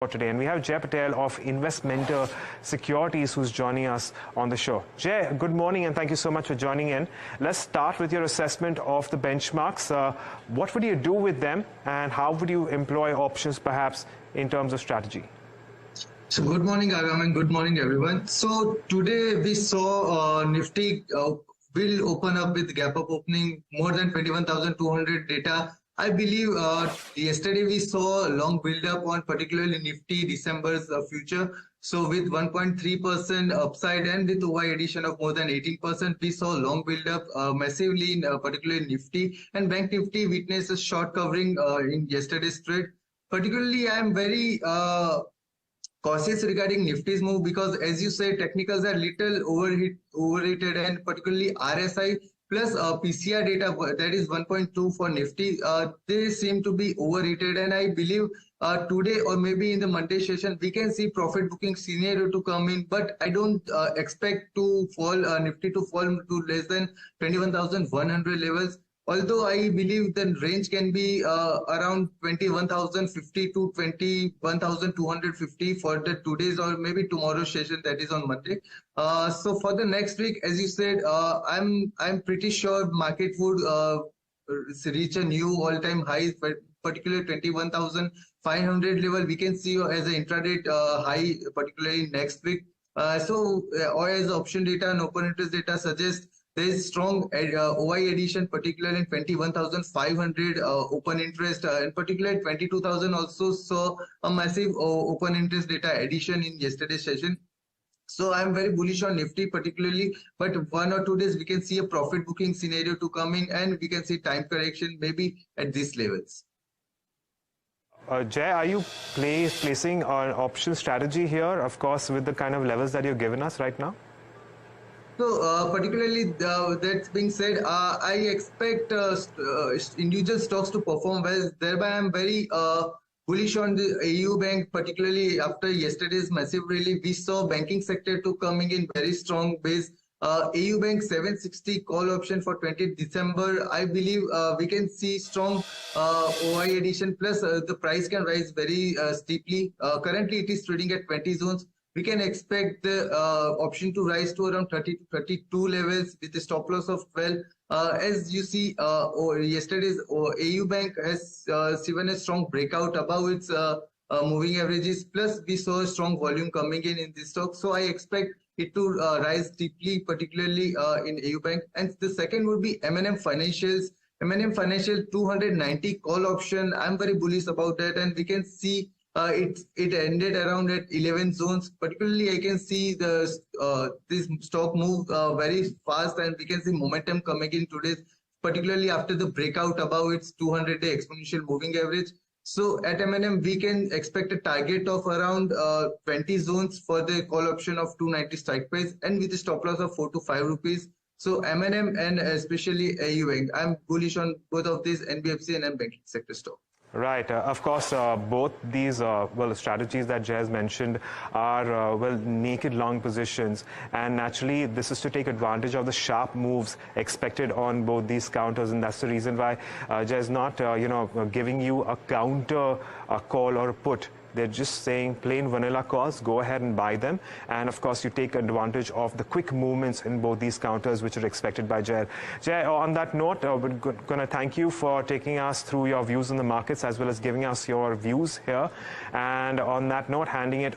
for today, and we have Jay Patel of Investmentor Securities who's joining us on the show. Jay, good morning and thank you so much for joining in. Let's start with your assessment of the benchmarks. What would you do with them and how would you employ options perhaps in terms of strategy? So good morning, Agam, and good morning, everyone. So today we saw Nifty will open up with gap up opening more than 21,200 data. I believe yesterday we saw a long build up on particularly Nifty December's future. So with 1.3% upside and with OI addition of more than 18%, we saw long build up massively in particularly Nifty, and Bank Nifty witnessed a short covering in yesterday's trade. Particularly, I am very cautious regarding Nifty's move because, as you say, technicals are little overrated, and particularly RSI plus PCR data, that is 1.2 for Nifty, they seem to be overrated, and I believe today or maybe in the Monday session we can see profit booking scenario to come in, but I don't expect to fall Nifty to fall to less than 21,100 levels. Although I believe the range can be around 21,050 to 21,250 for the today's or maybe tomorrow's session, that is on Monday. So for the next week, as you said, I'm pretty sure market would reach a new all-time high, particularly 21,500 level. We can see as an intraday high, particularly next week. So or as option data and open interest data suggest, there is strong OI addition, particularly in 21,500 open interest, and particularly 22,000 also saw a massive open interest data addition in yesterday's session. So I'm very bullish on Nifty particularly, but 1 or 2 days we can see a profit booking scenario to come in, and we can see time correction maybe at these levels. Jay, are you placing an option strategy here, of course, with the kind of levels that you've given us right now? So particularly that being said, I expect individual stocks to perform well. Thereby, I'm very bullish on the AUBank, particularly after yesterday's massive rally. We saw banking sector to coming in very strong base. AUBank 760 call option for 20th December. I believe we can see strong OI addition, plus the price can rise very steeply. Currently, it is trading at 20 zones. We can expect the option to rise to around 30 to 32 levels with a stop loss of 12. As you see, yesterday's AUBank has seen a strong breakout above its moving averages. Plus, we saw a strong volume coming in this stock. So I expect it to rise deeply, particularly in AUBank. And the second would be M&M Financials. M&M Financial 290 call option. I'm very bullish about that, and we can see it ended around at 11 zones. Particularly, I can see the this stock move very fast, and we can see momentum coming in today, particularly after the breakout above its 200-day exponential moving average. So at M&M, we can expect a target of around 20 zones for the call option of 290 strike price, and with a stop loss of 4 to 5 rupees. So M&M and especially AUBank, I'm bullish on both of these NBFC and banking sector stock. Right. Of course, both these strategies that Jay has mentioned are naked long positions, and naturally this is to take advantage of the sharp moves expected on both these counters, and that's the reason why Jay is not giving you a counter call or a put. They're just saying plain vanilla calls, go ahead and buy them. And of course, you take advantage of the quick movements in both these counters, which are expected by Jay. Jay, on that note, we're going to thank you for taking us through your views on the markets as well as giving us your views here. And on that note, handing it over.